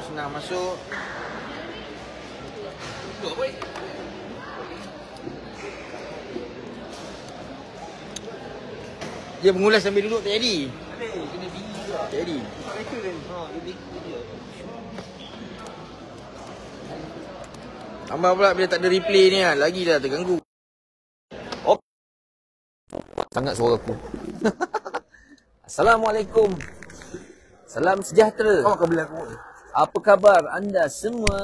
senang masuk. Dia mengulas sambil duduk tak jadi. Kena diri lah. Tak jadi. Mereka kan. Dia bikin dia. Tambah pula bila tak ada replay ni kan, lagi dah terganggu. Oh. Sangat suara aku. Assalamualaikum. Salam sejahtera. Kau makan belah aku. Apa khabar anda semua?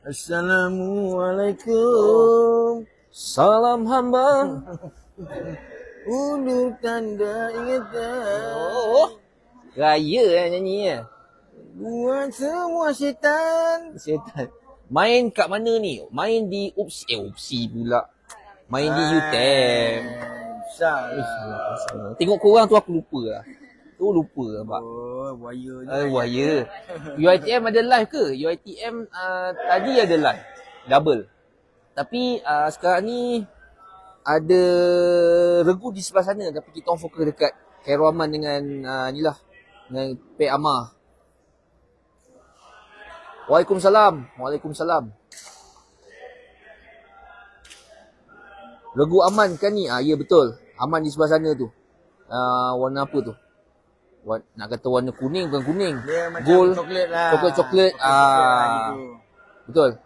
Assalamualaikum. Salam hamba. Ulur tanda ingatan. Oh. Raya nyanyi ya. Buat semua syaitan. Syaitan. Main kat mana ni? Main di Upsi pula. Main di UTM. Salah. Tengok korang tu aku lupa lah. Tu lupa lah Pak. Oh, buaya je. Buaya. UiTM ada live ke? UiTM tadi ada live. Double. Tapi sekarang ni ada regu di sebelah sana. Tapi kita orang fokus dekat Khairul Aman dengan ni lah. Dengan Pek Amar. Waalaikumsalam. Waalaikumsalam. Regu Aman kan ni? Ya betul. Aman di sebelah sana tu. Warna apa tu? Nak kata warna kuning bukan kuning. Dia macam Gold, coklat lah. Coklat. Betul.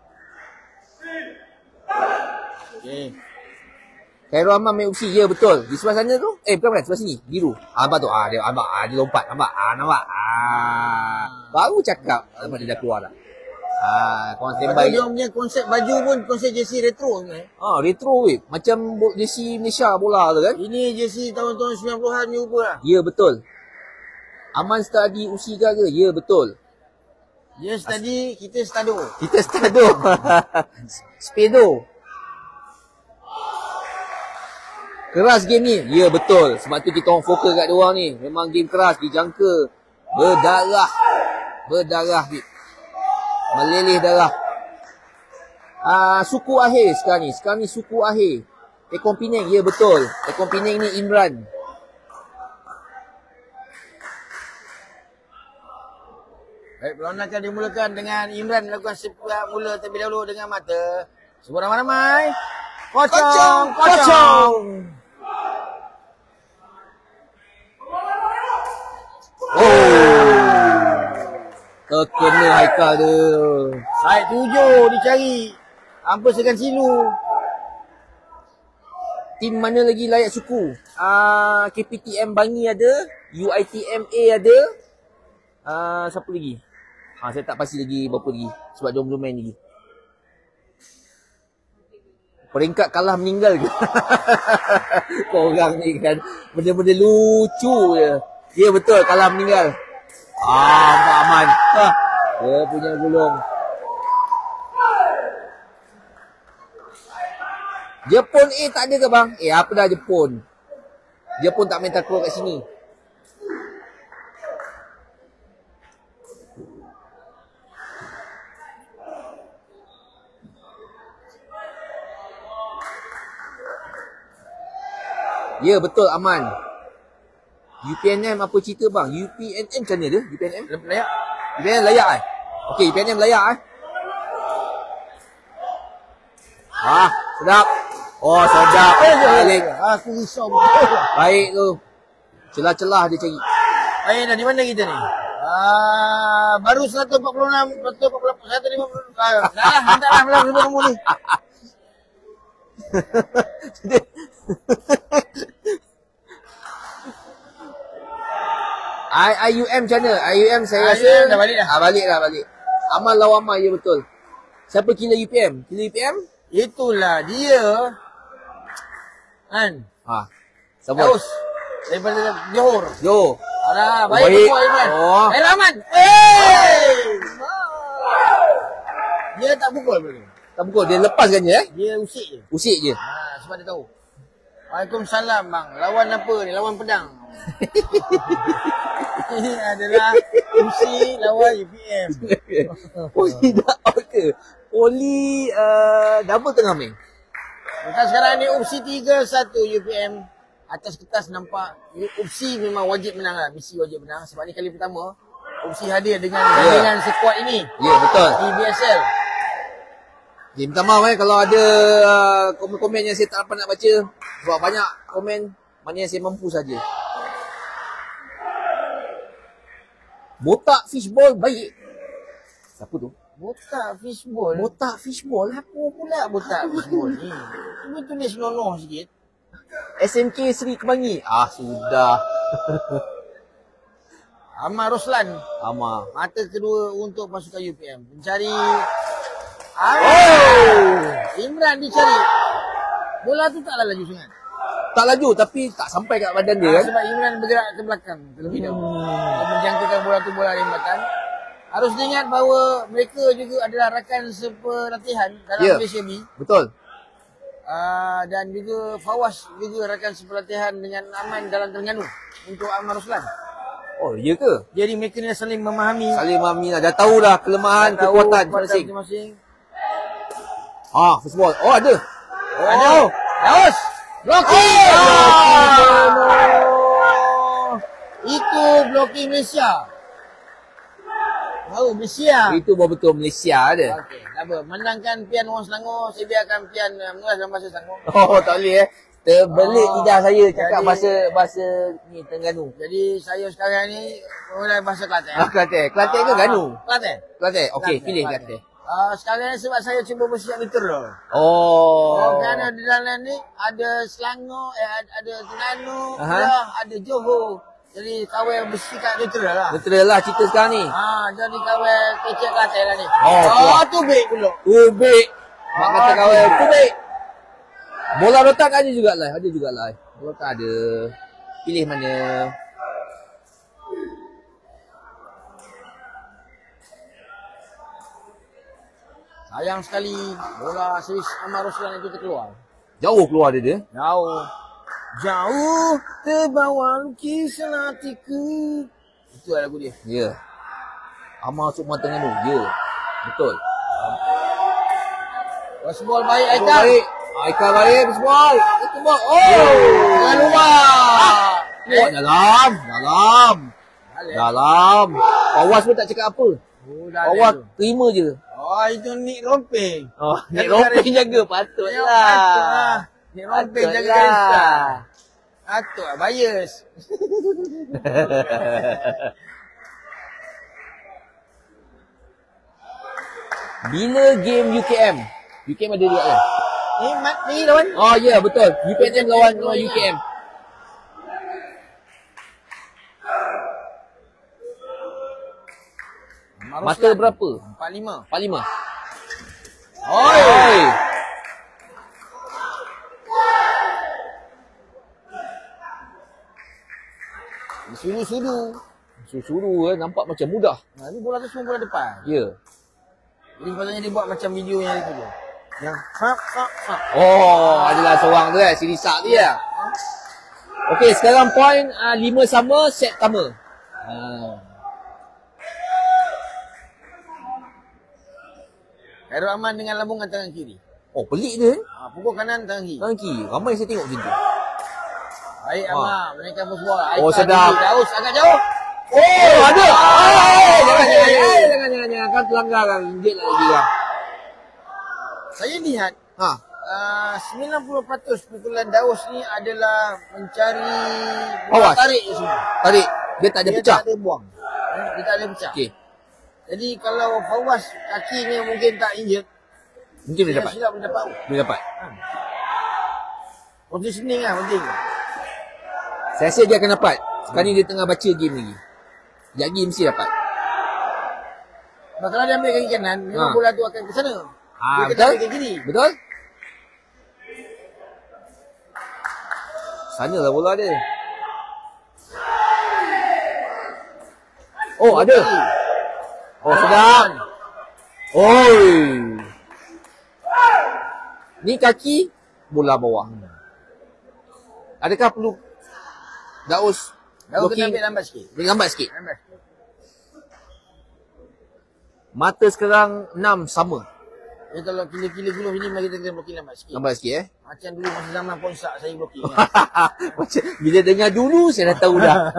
Okay. Khairul Aman main UPSI. Ya betul. Di sebelah sana tu. Bukan sebelah sini. Biru. Nampak tu. Dia lompat. Nampak. Nampak. Baru cakap. Nampak dia dah keluar dah. Korang standby. Dia punya konsep baju pun konsep jersey retro ni. Retro weh. Macam jersey Malaysia bola tu kan. Ini jersey tahun-tahun 90-an ni rupa lah. Ya betul. Aman study UPSI ke? Ya betul. Yes, tadi kita stado. Kita stado. Spedo. Keras game ni. Ya betul. Sebab tu kita orang fokus kat diorang ni. Memang game keras. Dijangka. Berdarah. Berdarah. Meleleh darah. Suku akhir sekarang ni. Sekarang ni suku akhir. Tekong Penang. Ya betul. Tekong Penang ni Imran. Baik, perlawanan akan dimulakan dengan Imran melakukan sepak mula terlebih dahulu dengan mata. Semua ramai-ramai. Kocong, kocong. Terkena Haikal dia. Side 7 dicari. Ampaskan silu. Tim mana lagi layak suku? KPTM Bangi ada. UiTMA ada. Siapa lagi? Saya tak pasti lagi berapa lagi. Sebab dia belum main lagi. Peringkat kalah meninggal ke? Korang ni kan benda-benda lucu je. Ya betul, kalah meninggal. Nampak Aman. Dia punya gulung. Jepun tak ada ke bang? Apa dah Jepun? Jepun tak main takraw kat sini. Ya betul Aman. UPNM apa cerita bang? UPNM macam mana dia? UPNM? Layak. UPNM layak Okey, UPNM layak sedap. Oh sedap. Balik. Aku risau betul. Baik tu. Celah-celah dia cari. Baik, dah di mana kita ni? Baru 146, 150. Dah hantarlah nombor nombor ni. IUM macam mana? IUM saya rasa dah balik dah. Balik. Amal lawan Amal, ya betul. Siapa killer UPM? Killer UPM? Itulah dia. Kan? Siapa? Daus. Daripada Johor. Baik baik. semua Iman. Rahman. Dia tak pukul belum. Tak pukul, dia lepaskan je Dia usik je. Usik je. Sebab dia tahu. Waalaikumsalam bang. Lawan apa ni? Lawan pedang. Ini adalah UPSI lawan UPM. Poli dah out ke? Poli double tengah main. Bukan sekarang ni UPSI 3-1 UPM. Atas kertas nampak UPSI memang wajib menang lah. Misi wajib menang. Sebab ni kali pertama opsi hadir dengan gabungan sekuat ini. Ya, betul. Di BSL. Okay, minta maaf kalau ada komen-komen yang saya tak dapat nak baca. Sebab banyak komen, mana yang saya mampu saja. Botak fishball baik. Siapa tu? Botak fishball. Botak fishball? Apa pula botak fishball ni? Cuba tulis nonoh sikit. SMK Seri Kemangi. Sudah. Amar Roslan. Amar. Mata kedua untuk pasukan UPM. Mencari Imran dicari. Bola tu taklah laju sangat. Tak laju tapi tak sampai kat badan dia kan. Sebab Imran bergerak ke belakang terlebih dahulu. Dan menjangkakan bola tu bola rembatan. Harus diingat bahawa mereka juga adalah rakan sepelatihan dalam Malaysia B. Betul. Dan juga Fawaz juga rakan sepelatihan dengan Aman dalam Terengganu untuk Amar Roslan. Oh, iya ke? Jadi mereka ni saling memahami. Saling memahami lah. Dah tahu dah kelemahan, kekuatan masing-masing. Fishball. Oh, ada. Ada. Daus. Blocking. Itu blocking Malaysia. Baru Malaysia. Itu betul Malaysia ada. Okey, tak apa. Menangkan Pian orang Selangor, saya biarkan Pian mengulas dalam bahasa Selangor. Oh, tak boleh Terbelit lidah saya cakap bahasa ni Terengganu. Jadi saya sekarang ni mulai bahasa Kelantan. Kelantan. Kelantan ke Ganu? Kelantan. Kelantan. Okey, pilih Kelantan. Sekarang sebab saya cuba bersiap literal. Kerana di dalam ni ada Selangor, ada Terengganu, ada Johor. Jadi kawan bersikap literal lah. Literal lah cerita sekarang ni. Jadi kawan kecil Kelantan lah ni. Tu baik pula. Baik. Mak kata kawan tu baik. Bola rotan ada jugalah. Bola rotan ada. Pilih mana? Sayang sekali bola servis Amar Roslan itu terkeluar. Jauh keluar dia. Jauh terbawa lukisan hatiku. Itu lagu dia. Ya. Amar Sukma Terengganu. Ya. Betul. Baseball baik Aikal. Aikal baik baseball. Itu ball. Jangan luar. Dalam. Fawaz pun tak cakap apa. Fawaz terima je. Itu Nick Romping. Nick Romping jaga patutlah. Nick Romping jaga garis. Patutlah bias. Bila game UKM? UKM ada juga kan? Ni lawan. Ya betul. UPNM lawan UKM. Mata berapa? 45. Oi. Suruh nampak macam mudah. Ni bola tu semua bola depan. Ya. Jadi sepatutnya dia buat macam video yang itu tu. Yang adalah seorang tu kan, si Risak tu ya. Okey, sekarang point 5 sama, set sama. Khairul Aman dengan lambungan tangan kiri. Pelik dia. Pukul kanan tangan kiri. Tangan kiri. Ramai saya tengok macam tu. Baik Amar, menaikkan football. Sedap. Daus agak jauh. Ada. Jangan kan terlanggar kan. Injek lagi lah. Saya lihat 90% pukulan Daus ni adalah mencari tarik je semua. Tarik. Dia tak ada pecah. Dia tak ada buang. Dia tak ada pecah. Okey. Jadi kalau Fawaz kakinya mungkin tak injet, mungkin boleh dapat. Silap boleh dapat. Boleh dapat. Positioning lah penting. Saya rasa dia akan dapat. Sekarang ni dia tengah baca game lagi. Sekejap lagi mesti dapat. Kalau dia ambil kaki kanan, memang bola tu akan ke sana. Dia betul? kaki kiri. Betul? Sana lah bola dia. Ada. Sedap. Ni kaki bola bawah. Adakah perlu Daus kena ambil lambat sikit. Lambat sikit. Mata sekarang 6 sama. Dia kalau kila-kila gulung sini, mari kita kena blokir lambat sikit. Lambat sikit Macam dulu masa zaman Ponsak saya blokir. Macam bila dengar dulu saya dah tahu dah.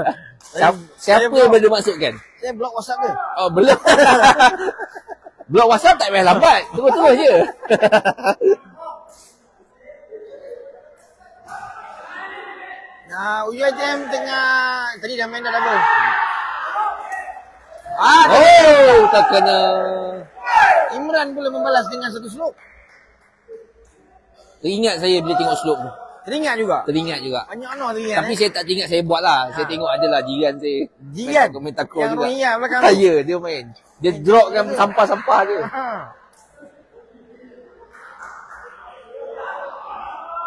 Siapa yang boleh maksudkan? Saya blok WhatsApp dia. Oh, belum. Blok WhatsApp tak payah lambat. Terus-terus je. Nah, UiTM tengah tadi dah main dah double. Tak kena. Imran pula membalas dengan satu slope. Teringat saya bila tengok slope tu. Teringat juga? Teringat juga. Banyak no teringat. Tapi saya tak teringat saya buat lah. Saya tengok adalah jiran saya. Jiran? Main takraw yang juga. Yang belakang tu? Ya, dia main. Dia dropkan sampah-sampah dia.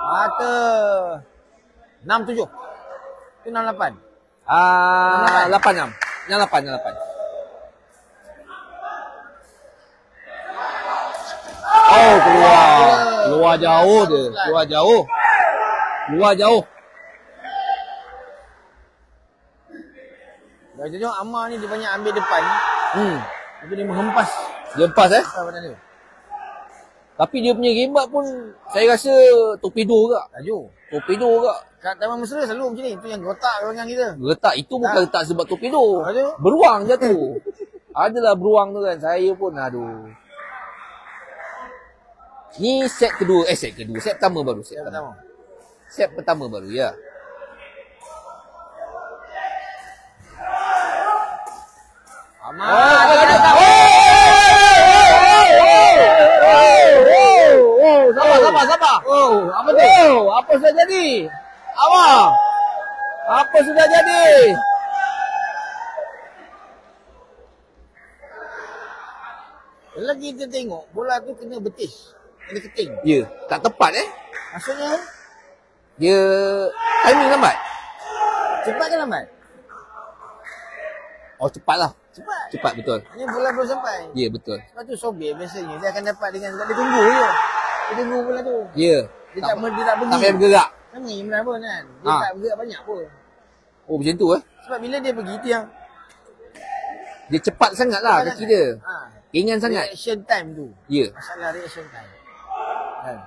Mata 6-7. Itu 6-8. 8-6. 6-8. Oh, keluar jauh dia. Keluar jauh. Dah tengok Amar ni dia banyak ambil depan. Tapi dia menghempas. Dia hempas badan dia. Tapi dia punya rembat pun saya rasa torpedo juga. Torpedo juga. Kat Taman Mesra selalu macam ni. Itu yang gotak dengan kita. Letak itu bukan letak sebab torpedo. Beruang jatuh. Adalah beruang tu kan. Saya pun aduh. Ni set kedua. Set pertama baru. Set pertama baru, ya. Sabar. Apa tu? Apa sudah jadi? Apa sudah jadi? Lagi kita tengok bola tu kena betis. Kena keting. Ya, tak tepat Maksudnya dia timing lambat. cepat ke lambat? Oh, cepatlah. Cepat Betul. Ini bola belum sampai. Ya, betul. Sebab tu sobek biasanya dia akan dapat dengan sebab dia tunggu je. Dia tunggu bola tu. Ya. Dia tak pergi. Tak payah bergerak. Sama Imran pun kan. Dia tak bergerak banyak pun. Oh, macam tu Sebab bila dia pergi tiang. Dia cepat sangatlah kaki dia. Ringan sangat. Reaction time tu. Ya. Masalah reaction time. Kan?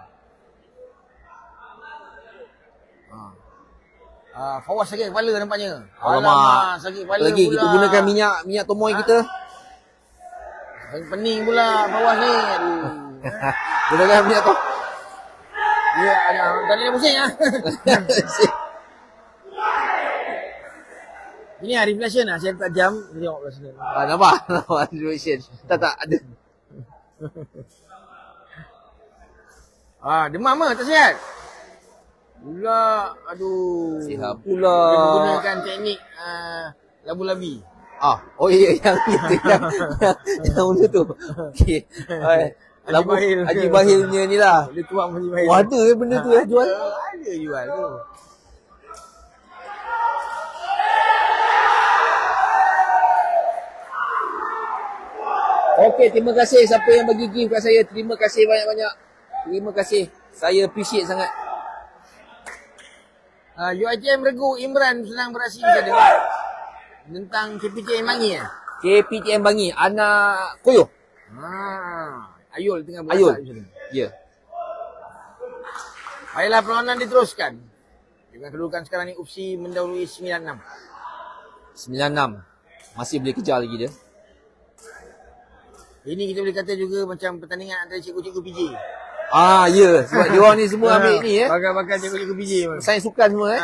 Fawas sakit kepala nampaknya. Alamak, sakit kepala lagi pula. kita gunakan minyak tomoy kita. Pening pula Fawas ni. Aduh. Gunakan minyak tu. Ya, ada. Tadi dia pusing Ini reflection lah. Saya letak jam. Kita tengok kat sini. Nampak reflection. Tak ada. Demam tak sihat? Pula, aduh. Sihat pula. Dia menggunakan teknik labu-labi. Oh iya, yang benda tu. Okey. Haji Bahilnya ni lah. Dia tuang Haji Bahil. Ada benda tu jual? Ada jual tu. Okey, terima kasih siapa yang bagi gift kat saya. Terima kasih banyak-banyak. Terima kasih. Saya appreciate sangat. UiTM regu Imran senang beraksi macam mana? Tentang KPTM Bangi KPTM Bangi, anak Koyo. Ayul tengah Ayul. macam ni. Ya. Baiklah, perlawanan diteruskan. Dengan kedudukan sekarang ni UPSI mendahului 9-6. 9-6. Masih boleh kejar lagi dia. Ini kita boleh kata juga macam pertandingan antara cikgu-cikgu PJ. Ya. Sebab dia orang ni semua ambil ni Bakal-bakal cikgu-cikgu PJ. Sains sukan semua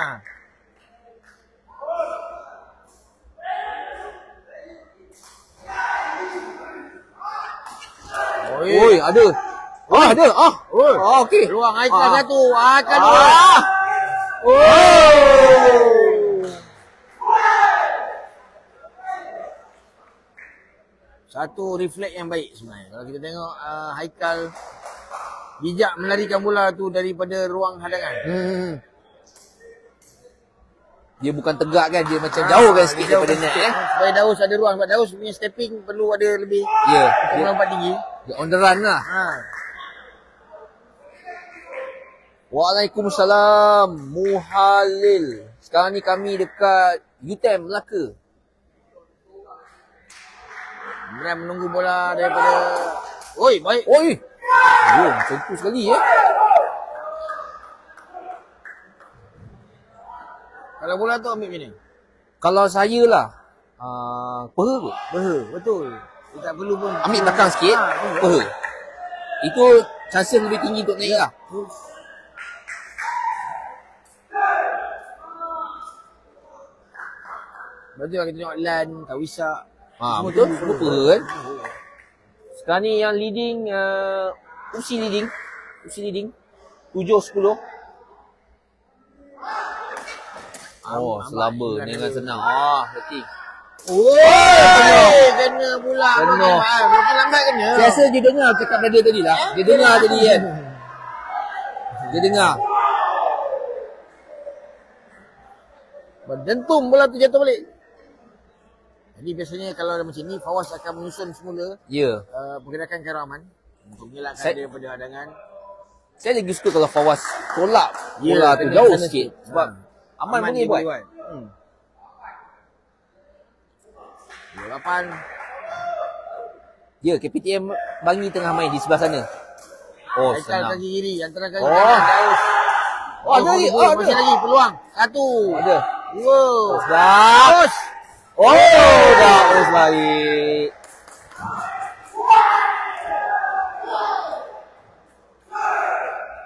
Oi, ada. Ada. Okey. Ruang Haikal satu. Haikal dua. Satu refleks yang baik sebenarnya. Kalau kita tengok Haikal bijak melarikan bola tu daripada ruang hadangan. Dia bukan tegak kan, dia macam jauhkan sikit daripada net Supaya Daus ada ruang. Sebab Daus punya stepping perlu ada lebih. Ya. Dia melompat tinggi. Dia on the run lah. Waalaikumsalam. Muhalil. Sekarang ni kami dekat UTM Melaka. Imran menunggu bola daripada. Oi, baik. Oh, macam tu sekali Kalau bola tu ambil mana? Kalau saya lah, peha kot. Beha, betul. Dia tak perlu pun. Ambil belakang sikit, peha. Itu chances lebih tinggi untuk naik lah. Betul lah kita tengok LAN, Tawisak. Betul, semua peha kan. Sekarang ni yang leading, UC leading. 7-10. Oh, selaba dengan senang. Berarti. Kena pula. Kena. Berapa lambat kena. Saya rasa dia dengar cakap pada tadi lah. Dia dengar tadi kan. Dia dengar. Berdentum bola tu jatuh balik. Jadi biasanya kalau ada macam ni, Fawaz akan menyusun semula pergerakan Khairul Aman untuk mengelakkan dia daripada hadangan. Saya lagi suka kalau Fawaz tolak bola tu jauh sikit. Sebab Aman pun ni buat. 28. Ya, KPTM Bangi tengah main di sebelah sana. Oh, Haikal senang. kaki kiri, antara kaki kanan Daus. Ada lagi. Masih lagi peluang. 1. Ada. 2. Daus. Daus lagi.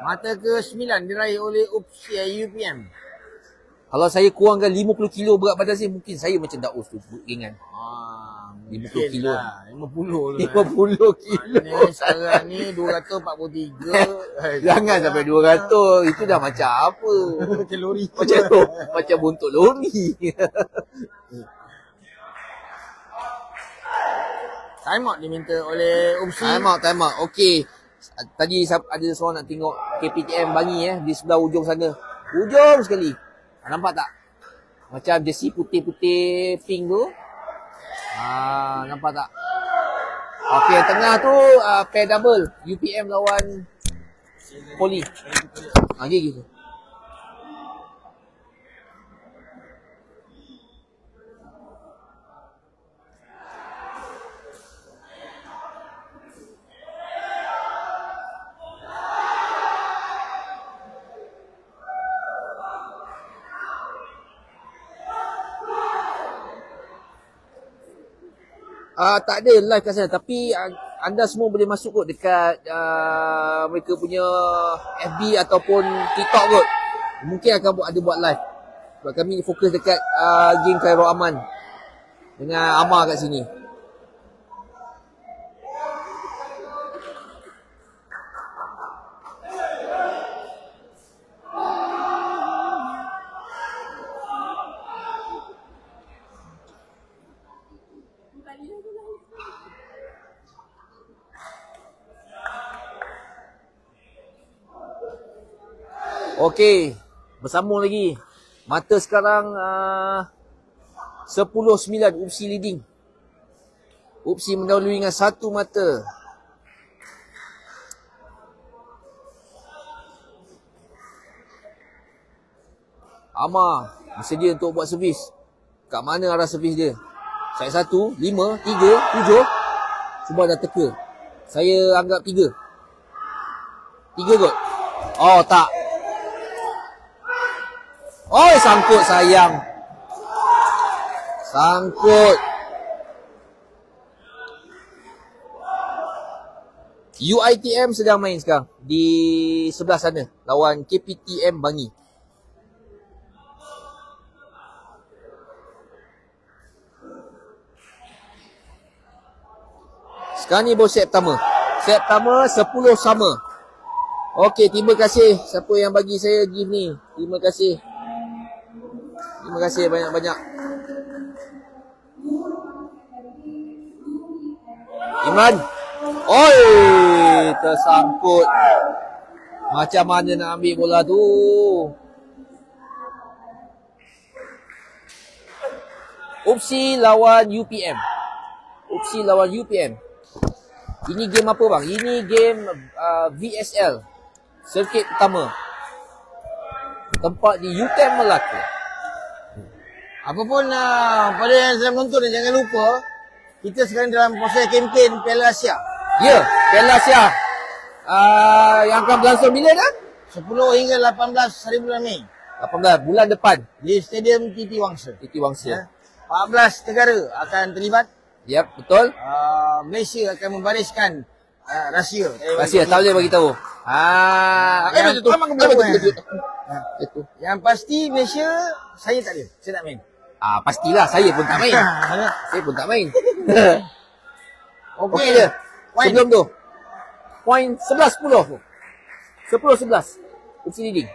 Mata ke-9 diraih oleh UPM. Kalau saya kurangkan 50 kilo berat badan saya, mungkin saya macam Daus tu ringan. 50 kilo. 50 kilo. Ni sekarang ni 243. Jangan sampai 200. Itu dah macam apa? Macam lori. Macam buntut lori. Time out diminta oleh UPSI. Time out. Okey. Tadi ada seorang nak tengok KPTM Bangi di sebelah ujung sana. Ujung sekali. Nampak tak? Macam jersey putih-putih pink tu. Nampak tak? Okey, yang tengah tu pair double. UPM lawan Poli. Gitu. Tak ada live kat sana, tapi anda semua boleh masuk kot dekat mereka punya FB ataupun TikTok kot. Mungkin akan ada buat live. Sebab kami fokus dekat game Khairul Aman dengan Amar kat sini. Okey, bersambung lagi. Mata sekarang 10-9 UPSI leading. UPSI mendahului dengan 1 mata. Amar bersedia untuk buat servis. Kat mana arah servis dia? Set 1, 5, 3, 7. Cuba dah teka. Saya anggap 3. 3 kot. Oh, tak. Oh, sangkut sayang. Sangkut. UITM sedang main sekarang di sebelah sana lawan KPTM Bangi. Sekarang ni baru set pertama. Set pertama 10 sama. Okey, terima kasih siapa yang bagi saya gift ni. Terima kasih. Terima kasih banyak-banyak. Imran. Oi, tersangkut. Macam mana nak ambil bola tu? UPSI lawan UPM. UPSI lawan UPM. Ini game apa bang? Ini game VSL. Sirkuit pertama. Tempat di UTM Melaka. Apapun pada yang sedang menonton, jangan lupa kita sekarang dalam proses kempen Piala Asia. Ya, Piala Asia. Yang akan berlangsung bila dah? 10 hingga 18 hari bulan Mei. 18 bulan depan Di Stadium Titi Wangsa. Titi Wangsa. 14 negara akan terlibat. Yap, betul. Malaysia akan membariskan rahsia. Rahsia, tak boleh bagi tahu. Betul. Yang pasti Malaysia, saya tak ada. Saya tak main. Pastilah, saya pun tak main. Saya pun tak main. Okey je. Sebelum tu. Poin 11-10. 10-11. Opsi leading.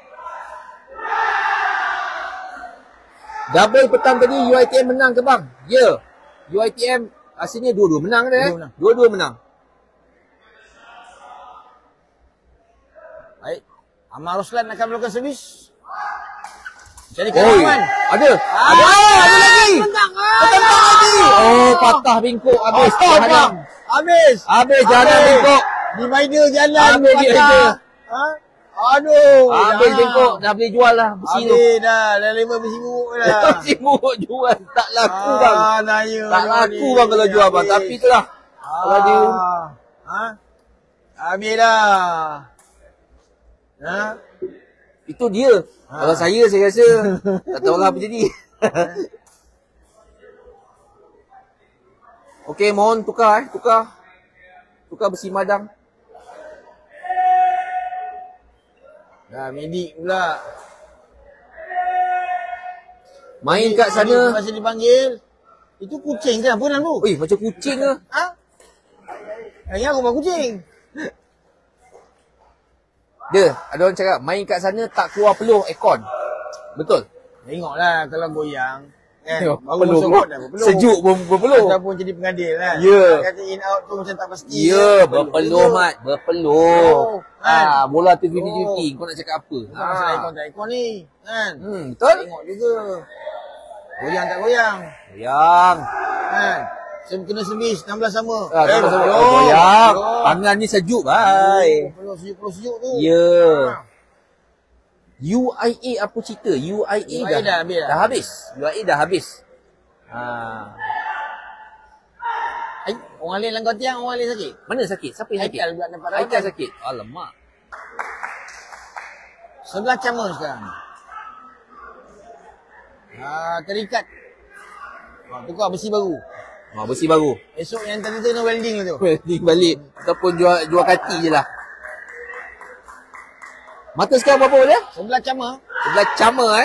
Double petang tadi UiTM menang ke bang? Ya. UiTM asalnya dua-dua menang kan? Dua-dua menang. Baik. Amar Roslan akan melakukan servis. Jadi kawan. Ada lagi. Petang lagi. Patah bingkuk habis. Habis jalan bingkuk. Divider jalan. Habis divider. Aduh. Habis bingkuk. Dah boleh jual lah besi tu. Habis dah 5 besi buruk dah. Besi buruk jual. Tak laku bang. Tak laku bang kalau jual bang. Tapi tu lah. Kalau dia. Habis dah. Itu dia. Kalau saya rasa tak tahu lah apa jadi. Okey, mohon tukar Tukar besi madang. Dah medik pula. Main kat sana. Masa dipanggil. Itu kucing ke apa dalam tu? Macam kucing ke? Yang rumah kucing. Dia, ada orang cakap main kat sana tak keluar peluh aircon. Betul? Tengoklah kalau goyang. Peluh. Sejuk pun berpeluh. Ataupun jadi pengadil kan. Ya. Kata in out tu macam tak pasti. Ya, berpeluh mat. Berpeluh. Bola tu 50-50. Kau nak cakap apa? Masalah aircon tak aircon ni. Kan? Betul? Tengok juga. Goyang tak goyang. Goyang. Kan? Saya kena servis 16 sama. Goyang. Tangan ni sejuk baik. Peluh sejuk tu. Ya. UIA apa cerita? UIA dah habis. UIA dah habis. Orang lain langgar tiang, orang lain sakit. Mana sakit? Siapa yang sakit? Haikal pula nampak Haikal sakit. Alamak. Sebelah camar sekarang. Terikat. Tukar besi baru. Besi baru. Esok yang tadi tu welding tu. Welding balik. Ataupun jual kati je lah. Mata sekarang berapa dia? Sebelah camar. Sebelah camar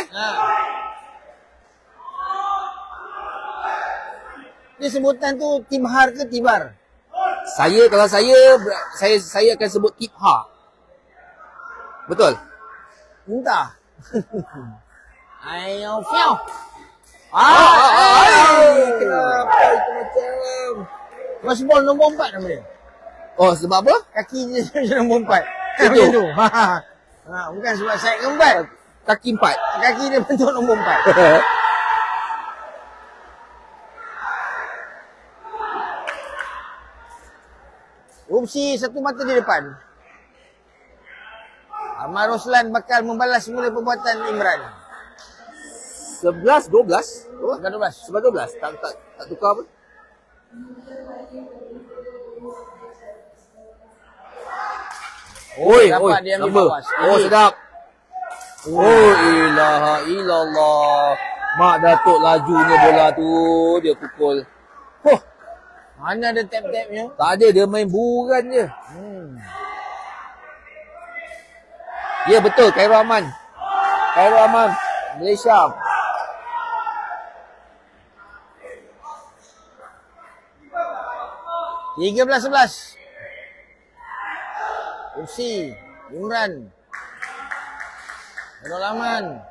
Ni sebutan tu Timhar ke Tibar? Kalau saya akan sebut Tibhar. Betul? Entah. Ayo, fiau. Kenapa itu macam? Baseball nombor 4 nama dia. Sebab apa? Kaki dia nombor 4. Itu. Tu. Bukan sebab saya keempat. Kaki 4. Kaki dia bentuk nombor 4. Opsi satu mata di depan. Amar Roslan bakal membalas semula perbuatan Imran. 11, 12? 12. 12. Tak tukar apa? Dapat dia ambil bawas. Sedap. Ilaha illallah. Mak Datuk lajunya bola tu. Dia pukul. Mana ada tap-tapnya? Tak ada, dia main buran je. Ya betul, Khairul Aman. Malaysia. Tiga 11. Opsi Imran. Khairul Aman.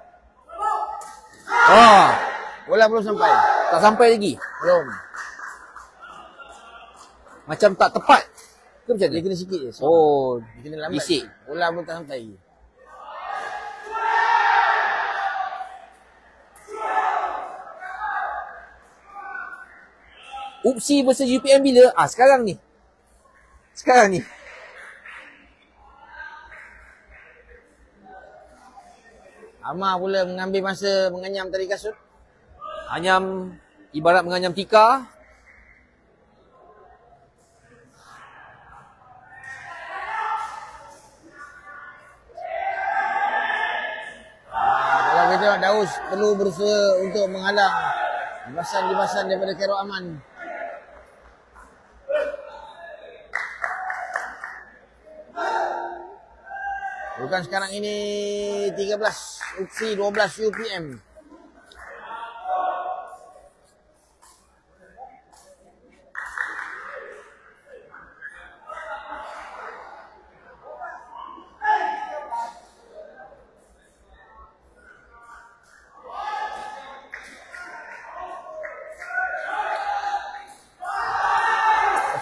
Bola belum sampai. Tak sampai lagi. Belum. Macam tak tepat. Ke macam Dia mana? kena sikit je. Dia kena lambat. Bisik. Bola belum tak sampai. Upsi versus UPM bila? Sekarang ni. Amar pula mengambil masa menganyam tali kasut. Anyam ibarat menganyam tikar. Daus perlu berusaha untuk menghalang libasan-libasan daripada Khairul Aman. Bukan sekarang ini 13 UPSI 12 UPM.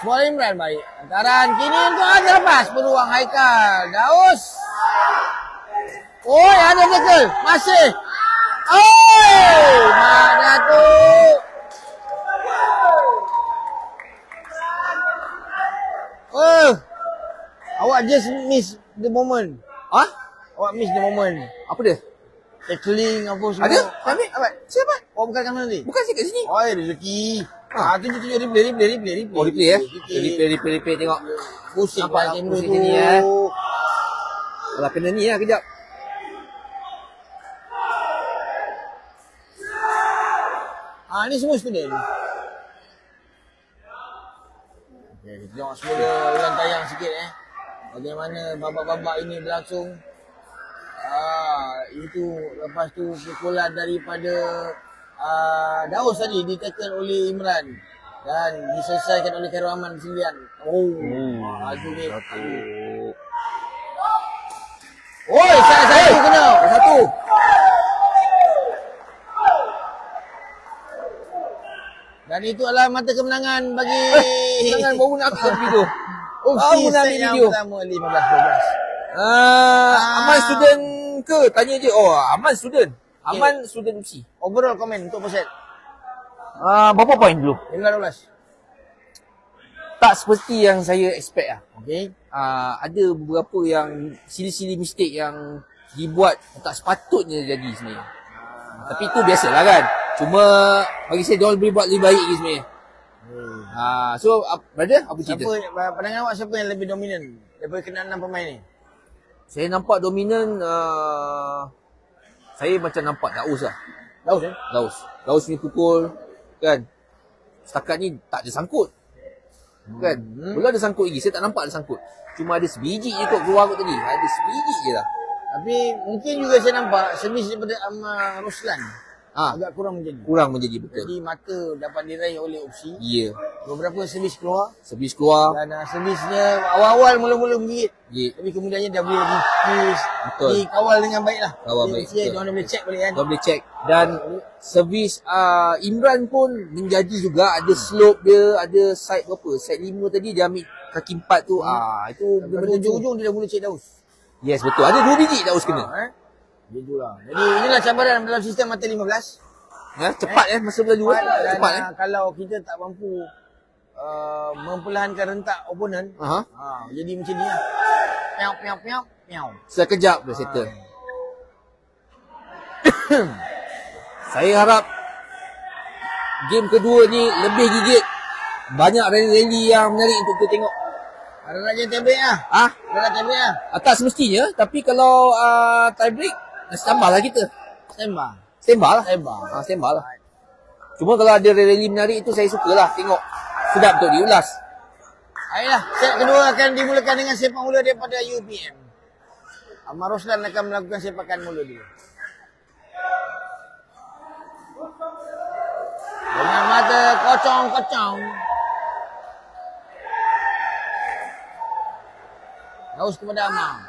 Bola Imran baik. Hantaran kini untuk agak lepas. Peluang Haikal. Daus. Oh, ada tackle. Masih. Oh, mana tu? Oh. Awak just miss the moment. Ah? Awak miss the moment. Apa dia? Tackling apa semua. Ada? Ambil? Apa? Siapa? Oh, bukan kanan ni. Bukan sih kat sini. Oh, rezeki. Tunjuk replay. Oh, replay Replay tengok. Pusing nampak kamera pusing tu. sini Kalau kena ni lah kejap. Ni semua student. Okay, kita tengok semula ulang tayang sikit bagaimana babak-babak ini berlangsung. Itu lepas tu pukulan daripada Daus tadi di-tackle oleh Imran dan diselesaikan oleh Khairul Aman 9. Itu ni. Oi, saya kena. Satu. Dan itu adalah mata kemenangan bagi Kemenangan baru nak upload video. Baru nak ambil video. Pertama 15-12. Aman student ke? Tanya je. Oh, Aman student. Aman student UPSI. Overall komen untuk Poset. Berapa poin dulu? 15-12. Tak seperti yang saya expect lah. Okey. Ada beberapa yang silly mistake yang dibuat tak sepatutnya jadi sebenarnya. Tapi itu biasalah kan. Cuma bagi saya diorang boleh buat lebih baik lagi sebenarnya. So brother, apa cerita? Pandangan awak siapa yang lebih dominan daripada kena 6 pemain ni? Saya nampak dominan saya macam nampak Daus lah. Daus ni pukul kan. Setakat ni tak ada sangkut. Kan? Belum ada sangkut lagi. Saya tak nampak ada sangkut. Cuma ada sebiji je kot keluar kot tadi. Ada sebiji je lah. Tapi mungkin juga saya nampak servis daripada Roslan agak kurang menjadi betul. Jadi mata dapat diraih oleh UPSI. Ya. Beberapa servis keluar. Dan servisnya awal-awal mula-mula menggigit. Tapi kemudiannya dah boleh dikawal dengan baik lah. Kawal baik. Diorang boleh check balik kan. Diorang boleh check. Dan servis Imran pun menjadi juga ada slope dia, ada side berapa? Side 5 tadi dia ambil kaki 4 tu. Itu benar-benar ujung-ujung dia dah mula check Daus. Yes, betul. Ada 2 biji Daus kena. Itulah. Jadi inilah cabaran dalam sistem mata 15. Cepat masa berlalu. Cepat kalau kita tak mampu memperlahankan rentak oponen, jadi macam ni lah. Piau. Sekejap dah settle. Saya harap game kedua ni lebih gigit. Banyak rally-rally yang menarik untuk kita tengok. Ada nak jadi tiebreak lah. Ada nak tiebreak lah. Tak semestinya. Tapi kalau tiebreak, tambah lah kita. Standby lah. Cuma kalau ada rally menarik itu saya sukalah tengok. Sedap untuk diulas. Ayolah, set kedua akan dimulakan dengan sepak mula daripada UPM. Ahmad Roslan akan melakukan sepakan mula dulu. Dengan mata kocong. Daus kepada Amang.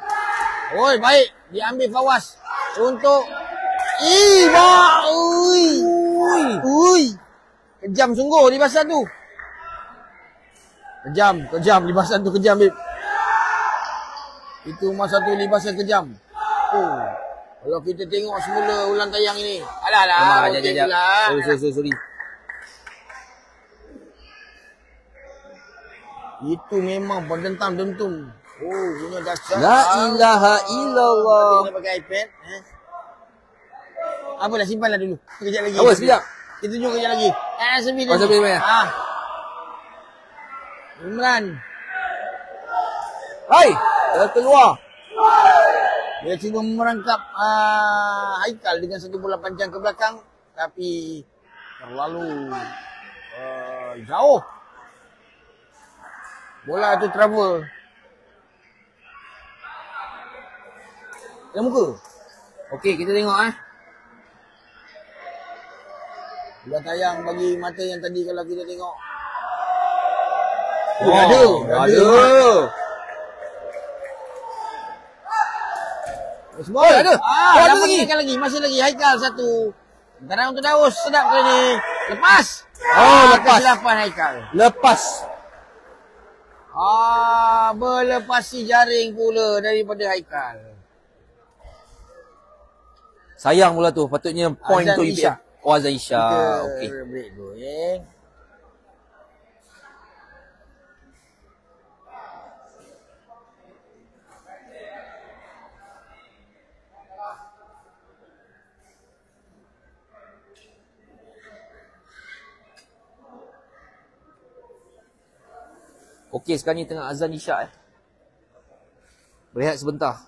Oi, baik. Diambil Fawaz untuk kejam sungguh libasan tu. Kejam libasan tu kejam, babe. Itu masa tu libasan kejam. Kalau kita tengok semula ulang tayang ini. Alah. Sorry. Itu memang berdentam-dentum. Punya dasar. La ilaha illallah. Kita pakai iPad. Apalah, simpanlah dulu. Kejap lagi. Sekejap. Kita tunjuk kejap lagi. Sebi Imran. Hai, keluar. Dia cuba merangkap Haikal dengan satu bola panjang ke belakang, tapi terlalu jauh. Bola tu travel. Dalam muka. Okey, kita tengok Bola tayang bagi mata yang tadi kalau kita tengok. Ada. Semua ada. Ada lagi. Masih lagi Haikal satu. Tenang untuk Daus. Sedap kali ni. Lepas. Lepas. Kesilapan Haikal. Lepas. Berlepasi jaring pula daripada Haikal. Sayang pula tu. Patutnya point Azan tu Isyak. Azan Isyak. Okey. Kita break dulu Okey, sekarang ni tengah azan Isyak Berehat sebentar.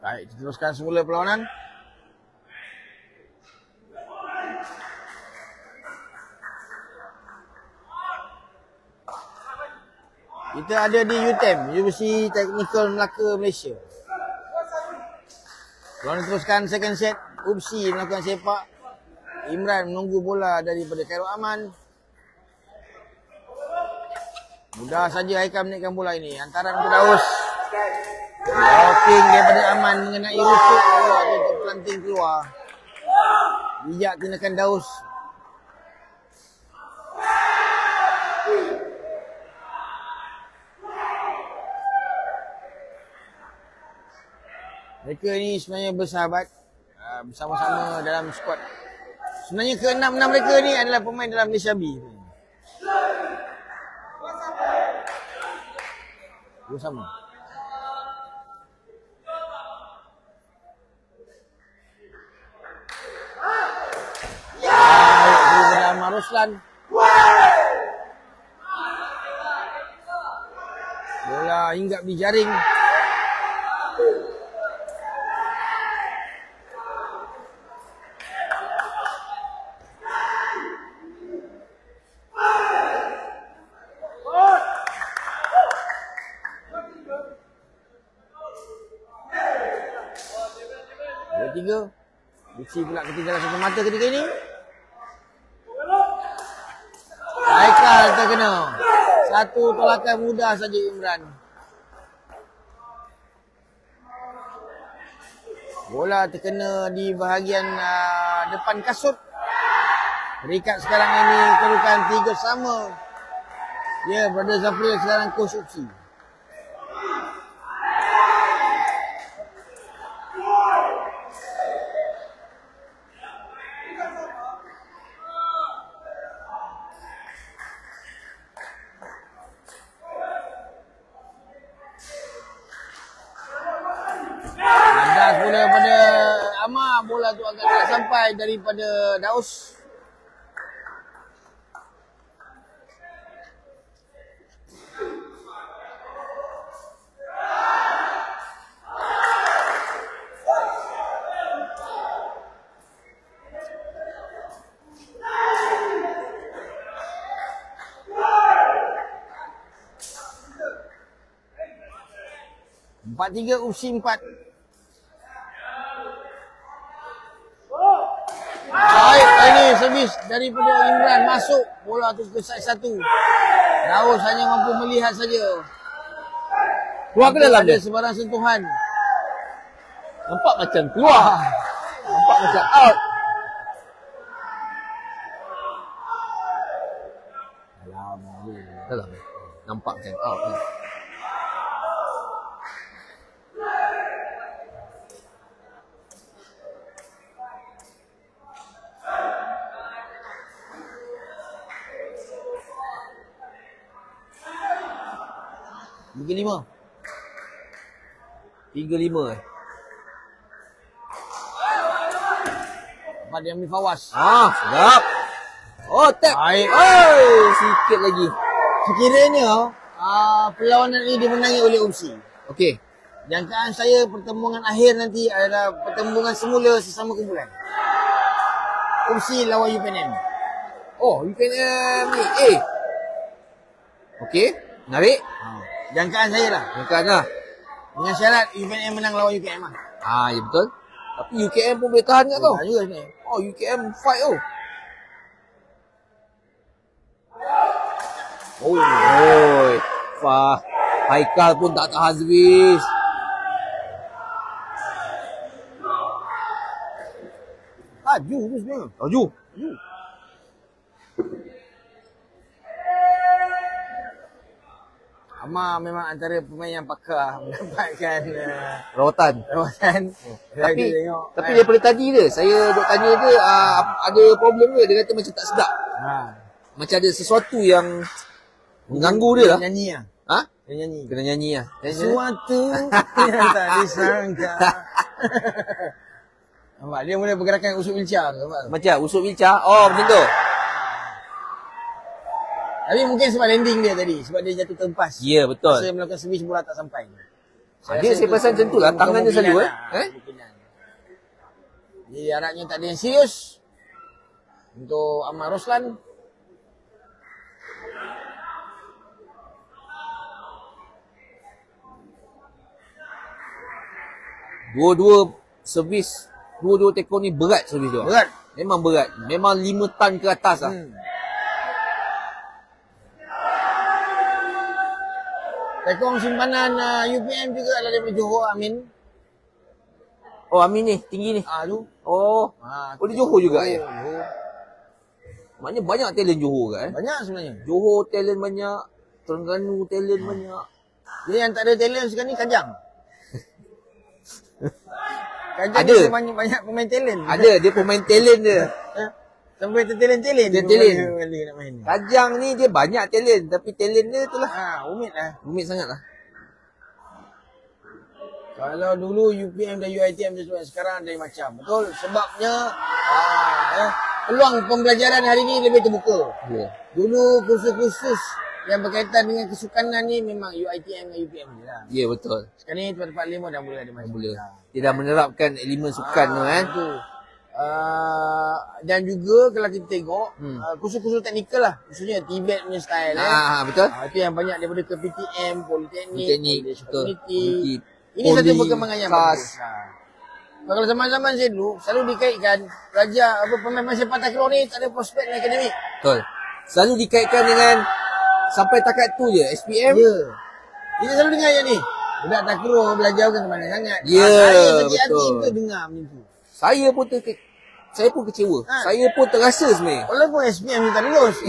Baik, kita teruskan semula perlawanan. Kita ada di UTM, University Technical Melaka, Malaysia. Perlawanan teruskan second set. UPSI melakukan sepak. Imran menunggu bola daripada Khairul Aman. Mudah saja Haikal menaikkan bola ini. Hantaran untuk Daus. Blocking daripada Aman mengenai rusuk bola untuk pelanting keluar. Bijak tindakan Daus. Mereka ni sebenarnya bersahabat, bersama-sama dalam skuad. Sebenarnya ke-6 mereka ni adalah pemain dalam Malaysia B. Bersama. Ahmad Ruslan. Bola hinggap di jaring. Tiga. Bisi pula ketinggalan satu mata ketika ini. Haikal terkena. Satu tolakan mudah saja Imran. Bola terkena di bahagian depan kasut. Peringkat sekarang ini kedudukan 3 sama. Ya, Brother Zafril sekarang coach opsi. Bola pada Amar, bola tu agak tak sampai daripada Daus. Empat tiga UPSI 4. Baik, ini servis daripada Imran masuk. Bola tu ke side 1. Daus hanya mampu melihat saja. Keluar ke dalam dia? Sebarang sentuhan. Nampak macam keluar. Nampak macam out. Dalam. Nampak macam out ni. Tiga lima. 3-5 Pada Amir Fawaz. Sedap. Oh, tap. Baik. Sikit lagi. Sekiranya perlawanan ini dimenangi oleh UPSI. Okey. Jangkaan saya pertembungan akhir nanti adalah pertembungan semula sesama kumpulan. UPSI lawan UPNM. Oh, UPNM ni. Okey. Menarik. Jangkaan saya lah. Bukan lah. Dengan syarat UPNM menang lawan UKM lah. Ya betul. Tapi UKM pun boleh tahan kat tau. Tahan juga sebenarnya. Oh, UKM fight oh. Haikal pun tak tahan servis. Laju tu sebenarnya. Laju. Amar memang antara pemain yang pakar mendapatkan Rawatan. Tapi daripada tadi dia, saya duk tanya dia ada problem ke? Dia kata macam tak sedap. Macam ada sesuatu yang mengganggu dia lah. Nyanyi lah. Dia nyanyi. Kena nyanyi lah. Sesuatu yang tak disangka. Nampak? Dia mula pergerakan usuk wheelchair. Macam usuk wheelchair? Oh, macam tu. Tapi mungkin sebab landing dia tadi. Sebab dia jatuh terlepas. Ya, betul. Saya melakukan servis bola tak sampai. Saya perasan macam tu lah. Tangan dia selalu Jadi harapnya tak ada yang serius. Untuk Amar Roslan. Dua-dua servis, dua-dua tekong ni berat servis dia. Berat. Memang berat. Memang 5 tan ke atas lah. Tekong simpanan UPM juga ada daripada Johor, Amin. Oh, Amin ni, tinggi ni. Tu. Oh, dia Johor juga ya? Johor. Maknanya banyak talent Johor kan? Banyak sebenarnya. Johor talent banyak, Terengganu talent banyak. Jadi yang tak ada talent sekarang ni Kajang. Kajang ada. Dia banyak pemain talent. Ada, dia pemain talent dia. Sampai tertalent-talent. Dia talent. Nak main ni. Kajang ni dia banyak talent, tapi talent dia tu lah. Umit lah. Umit sangat lah. Kalau dulu UPM dan UiTM dia sekarang ada macam. Betul. Sebabnya peluang pembelajaran hari ni lebih terbuka. Dulu kursus-kursus yang berkaitan dengan kesukanan ni memang UiTM dan UPM je lah. Ya, betul. Sekarang ni tempat-tempat lain dah boleh ada macam. Dia dah menerapkan elemen sukan tu kan. Dan juga kalau kita tengok kursus-kursus teknikal lah, khususnya Tibet punya style betul. itu yang banyak daripada ke PTM, Politeknik, Community. Ini Poli, satu perkembangan yang bagus. Kalau zaman-zaman saya dulu selalu dikaitkan pemain sepak takraw ni tak ada prospek dalam akademik. Betul. Selalu dikaitkan dengan sampai takat tu je SPM. Ya. Kita selalu dengar yang ni. Budak takraw belajar kan mana sangat. Ya, Saya sakit hati betul. untuk dengar macam tu. Saya pun kecewa. Saya pun terasa sebenarnya. Walaupun SPM kita lulus.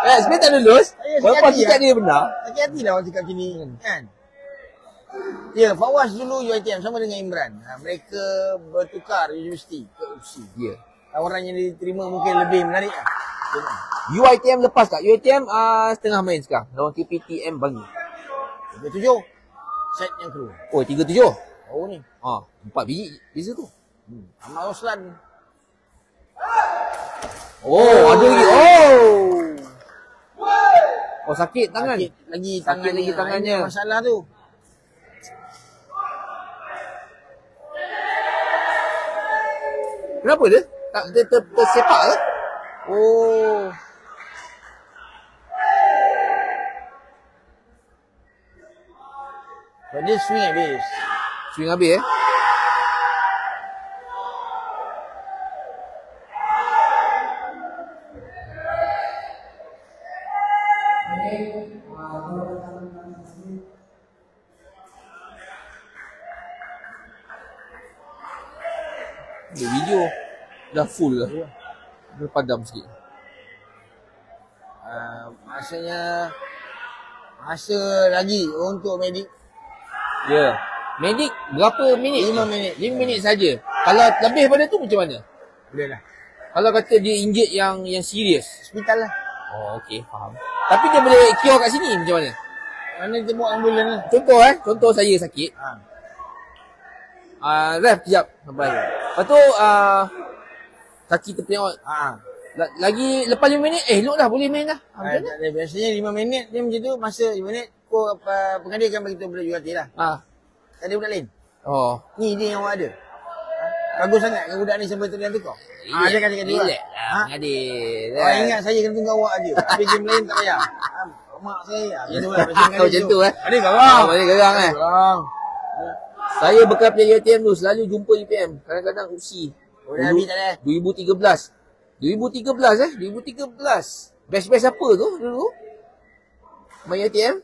Sebenarnya tak lulus. Walaupun kita dia benar. Sakit hati lah orang cakap macam ni kan. Ya, Fawaz dulu UiTM sama dengan Imran. Mereka bertukar universiti ke UC. Ya. Tawaran yang diterima mungkin lebih menarik lah. UiTM lepas tak? UiTM setengah main sekarang. Lawan KPTM Bangi. 37. Set yang keluar. Oh, 37. Oh ni. 4 biji beza tu. Ahmad Roslan. Oh, ada lagi. Oh, sakit tangan. Sakit lagi tangannya. Ini masalah tu. Kenapa dia? Tak tersepak ke? Oh. Dia swing habis. Swing habis video dah full lah. Dia padam sikit. Maksudnya masa lagi untuk medik. Ya. Medik berapa minit? 5 minit. 5 minit saja. Kalau lebih pada tu macam mana? Boleh lah. Kalau kata dia injet yang serius. Hospital lah. Oh, okey, faham. Tapi dia boleh cure kat sini macam mana? Mana kita buat ambulan lah. Contoh saya sakit. Ref kejap sampai. Lepas tu kaki terpenyawat. Lagi lepas 5 minit elok dah boleh main dah. Macam mana? Biasanya 5 minit dia macam tu, masa 5 minit pengadir akan beritahu budak UiT lah. Tak ada budak lain. Oh. Ni dia yang awak ada. Bagus sangat kan budak ni sampai tu yang tukar. Dia kata dia. Relax lah pengadir. Awak ingat saya kena tunggu awak aje. Tapi game lain tak payah. Mak saya macam tu lah. Macam tu Ada garang. Ada garang Garang. Saya bekas player UiTM tu selalu jumpa UiTM. Kadang-kadang UC. Oh, dah habis tak ada? 2013. 2013. Best apa tu dulu? Main UiTM?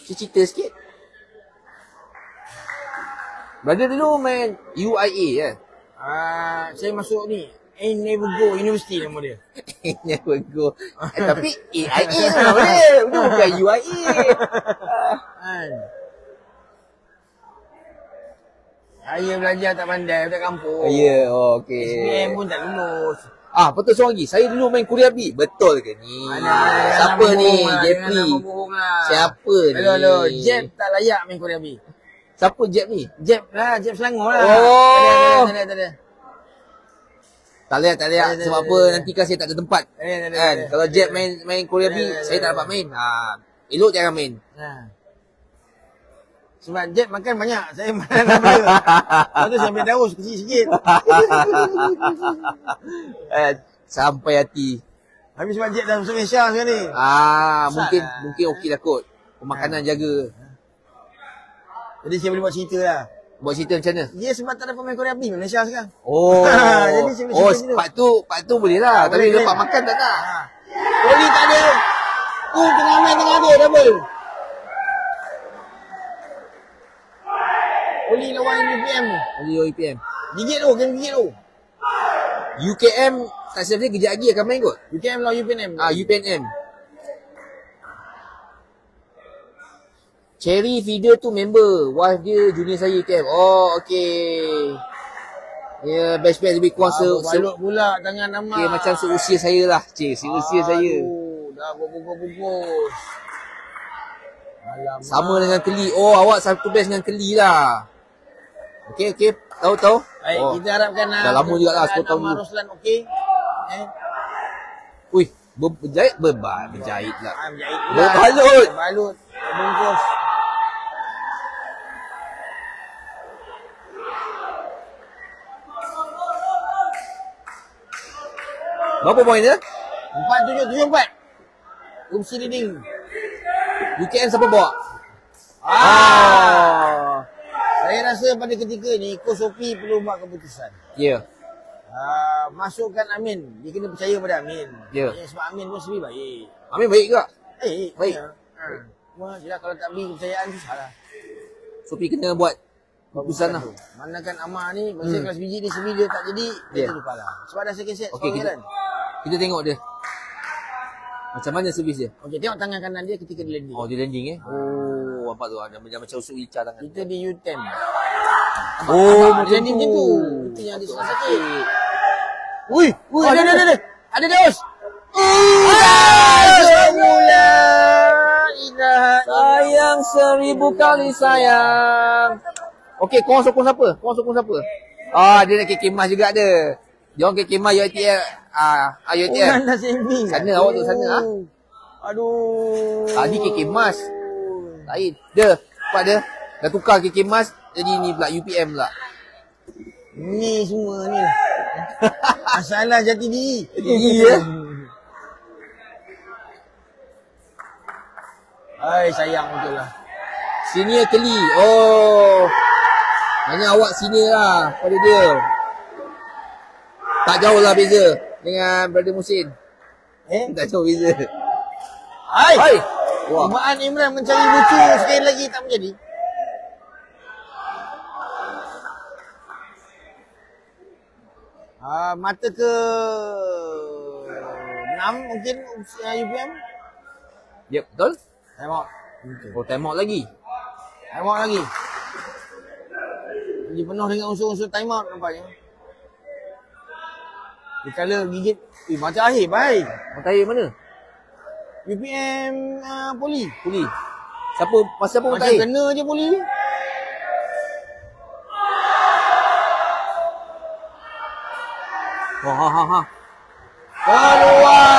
Cerita sikit. Brother dulu main UIA kan? Saya masuk ni Never Go University nama dia. Never Go. Tapi AIA tu nama dia. Dia bukan UIA. Saya belajar tak pandai dekat kampung. Ya, okey. SPM pun tak lulus. Betul seorang lagi. Saya dulu main Korea B. Betul ke ni? Siapa ni? Jeffrey. Siapa ni? Hello. Jeff tak layak main Korea B. Siapa Jeff ni? Jeff lah, Jeff Selangor lah. Oh. Tak ada. Tak lihat. Sebab apa? Nanti kan saya tak ada tempat. Kan? Kalau Jeff main Korea B, saya tak dapat main. Elok jangan main. Sebab Jeff makan banyak. Saya makan tak boleh. Lepas tu saya ambil daus kecil sikit. Sampai hati. Habis sebab Jeff dah masuk Malaysia sekarang ni. Mungkin okey lah kot. Pemakanan jaga. Jadi saya boleh buat cerita lah. Buat cerita macam mana? Dia sebab tak dapat main Korea B Malaysia sekarang. Jadi saya boleh cerita part tu boleh lah. Tapi dapat makan tak nak. Oli tak ada. Tengah main tengah ada double. Oli lawan UPM tu. Oli UPM. Gigit tu, kena gigit tu. UKM tak silap dia kejap lagi akan main kot. UKM lawan UPNM. UPNM. Cherry Feeder tu member. Wife dia junior saya UKM. Oh, okey. Ya, best-best lebih kurang balut pula tangan nama. Okay, macam seusia saya lah. Seusia saya. Dah bungkus-bungkus. Sama dengan Keli. Oh, awak satu best dengan Keli lah. Okey. Tahu. Baik, kita harapkan dah lama juga lah, 10 tahun dulu. Roslan okey. Ui, berjahit lah. Berjahit pula. Berbalut. Bungkus. Berapa poin dia? 4-7-7-4. Kursi leading. UKM siapa bawa? Saya rasa pada ketika ni Coach Sophie perlu buat keputusan. Ya. Masukkan Amin. Dia kena percaya pada Amin. Ya. Sebab Amin pun lebih baik. Amin baik ke? Baik. Ya. Wah, jelas kalau tak beri kepercayaan susah lah. Sopi kena buat keputusan lah. Manakan Amar ni, masa kelas biji dia semi dia tak jadi, dia lupa lah. Sebab dah second set, Okey, kita tengok dia. Macam mana servis dia? Okey, tengok tangan kanan dia ketika dia landing. Oh, dia landing Oh, nampak tu. Ada macam usuk Ica tangan. Kita di U10. Macam landing macam tu. Itu yang dia suka sakit. Ui, ada. Ada Daus. Semula. Sayang 1000 kali sayang. Okey, korang sokong siapa? Dia nak kekemas juga ada. Dia orang kekemas UiTM. UiTM. Orang dah saving. Sana awak tu sana. Aduh. Tadi kekemas. Lain. Dia. Cepat dia. Dah tukar kekemas. Jadi ni pula UPM pula. Ni semua ni. Masalah jati diri. Ya. Hai, sayang betul lah. Senior Keli. Oh. Hanya awak senior lah pada dia. Tak jauh lah beza dengan Brother Musin. Tak jauh beza. Hai. Wah. Maan Imran mencari lucu sekali lagi tak menjadi. Mata ke 6 mungkin UPM. Yep, betul. Time out. Oh, time out lagi. Time out lagi. Dia penuh dengan unsur-unsur time out nampaknya. Dia kala gigit. Mata akhir baik. Mata air mana? UPM Poli. Siapa masa apa mata air? Macam kena je Poli ni. Keluar.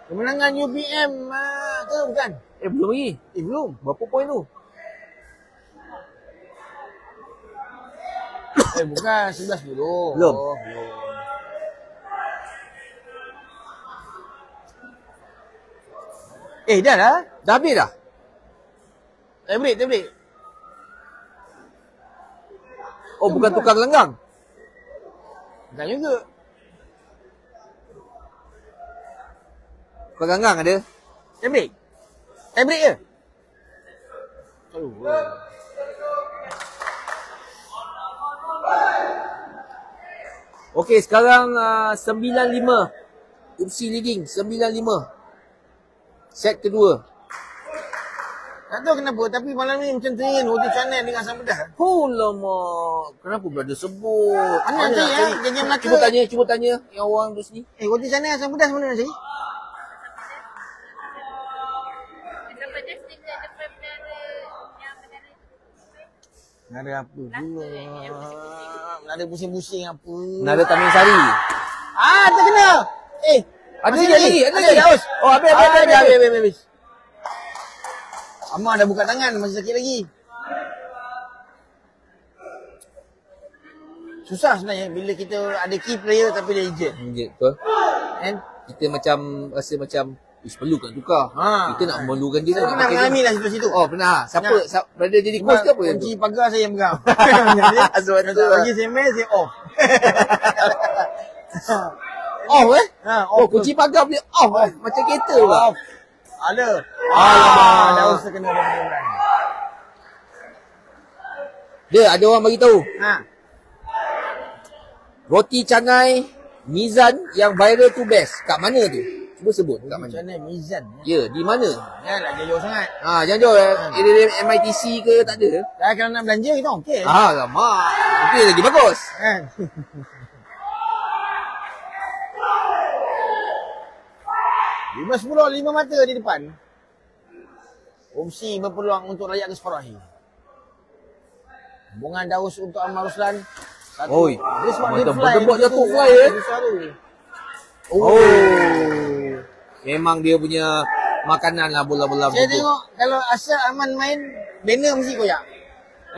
Kemenangan UPM ke bukan? Belum lagi. Belum. Berapa poin tu? Bukan 11 dulu. Belum. Dah lah. Dah habis dah? Tak break. Oh, bukan tukar gelanggang? Bukan juga. Tukar gelanggang ada? Tak break je. Okey, sekarang 9-5. UPSI leading 9-5. Set kedua. Tak tahu kenapa tapi malam ni macam teringin Roti Canai dengan asam pedas. Oh lama. Kenapa brother sebut? Mana nak cari janjian Melaka? Cuba tanya yang orang tu sini. Roti Canai asam pedas mana nak cari? Nada apa pula? Nada pusing-pusing apa? Nada Tamin Sari. Terkena. Ada lagi. Daus. Oh, habis. Amar dah buka tangan, masih sakit lagi. Susah sebenarnya bila kita ada key player tapi dia injet. Betul. Kita macam rasa macam perlu kan tukar. Kita nak memerlukan dia. Saya pernah mengalami lah situ. Oh, pernah. Siapa berada jadi coach ke apa? Kunci pagar saya yang pegang. Sebab tu bagi SMS saya off. Off Oh, kunci pagar boleh off macam kereta pula. Ada. Alamak, dah usah kena ada. Dia ada orang bagi tahu. Roti canai Mizan yang viral tu best. Kat mana tu? Cuba sebut kat mana. Roti canai Mizan. Ya, di mana? Janganlah jauh sangat. Jangan jauh. Area MITC ke tak ada? Kalau nak belanja kita okey. Alamak. Okey lagi bagus. Kan? 15-10, 5 mata di depan. UPSI berpeluang untuk layak ke separuh akhir. Hubungan Daus untuk Amar Ruslan. Oi. Dia sebab dia fly. Tembak jatuh fly Memang dia punya makanan lah bola-bola. Saya tengok kalau Asal Aman main, banner mesti koyak.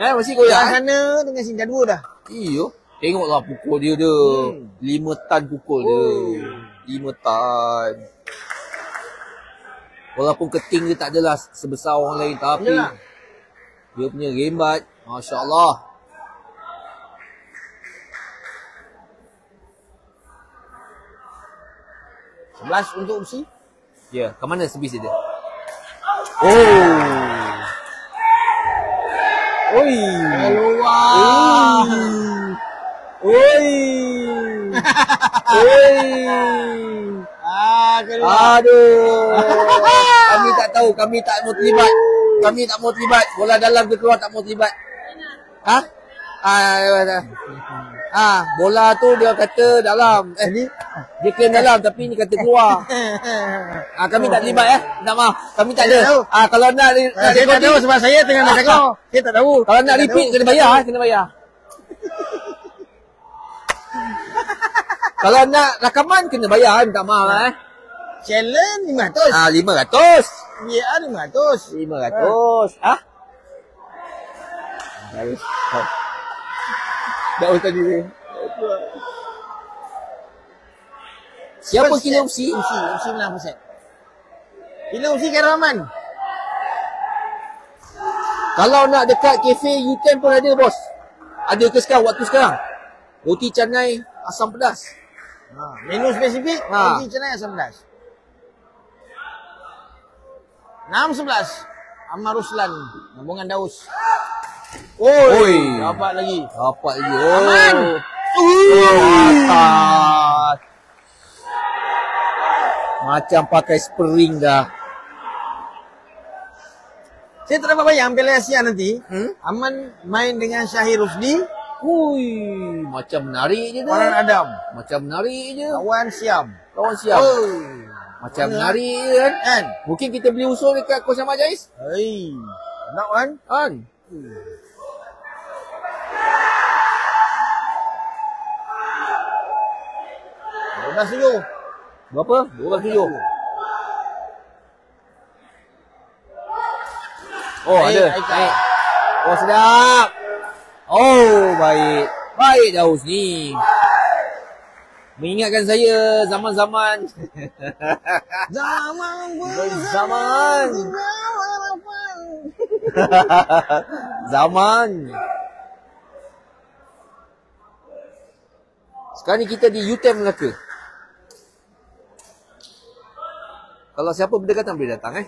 Mesti koyak. Sana dengan Sinta 2 dah. Iyo. Tengoklah pukul dia tu. 5 tan pukul dia. 5 tan. Walaupun keting dia tak adalah sebesar orang lain, tapi dia punya rembat, Masya Allah. 11 untuk besi. Ya, ke mana servis dia? Oh. Oi. Keluar. Oi. Oi. Keluar. Aduh. Kami tak tahu, kami tak mau terlibat. Kami tak mau terlibat. Bola dalam ke keluar tak mau terlibat. Ha? Bola tu dia kata dalam. Dia claim dalam tapi ni kata keluar. Kami tak terlibat minta maaf. Kami tak ada. Kalau nak saya tak tahu sebab saya tengah nak cakap. Saya tak tahu. Kalau nak repeat kena bayar, kena bayar. Kalau nak rakaman kena bayar, minta maaf Challenge 500. 500. Ya, 500. 500. Dah tadi ni. Siapa kira Usi? Usi menang persen. Kira Usi kan Rahman. Kalau nak dekat kafe U10 pun ada bos. Ada ke sekarang, waktu sekarang? Roti canai asam pedas. Menu spesifik roti canai asam pedas. 6-11. Amar Ruslan gabungan Daus. Oi, dapat lagi. Aman. Atas. Macam pakai spring dah. Saya tak dapat bayang Piala Asia nanti. Aman main dengan Syahir Rusdi. Macam menarik je tu. Farhan Adam. Macam menarik je. Kawan Siam. Macam menarik je kan. Mungkin kita beli usul dekat Coach Ahmad Jais. Nak kan? Kan? 12-7. Berapa? 12-7. Oh, ada. Naik. Oh, sedap. Oh, baik. Baik Daus ni. Mengingatkan saya zaman-zaman. Zaman. Zaman. Sekarang ni kita di U10 Melaka. Kalau siapa berdekatan boleh datang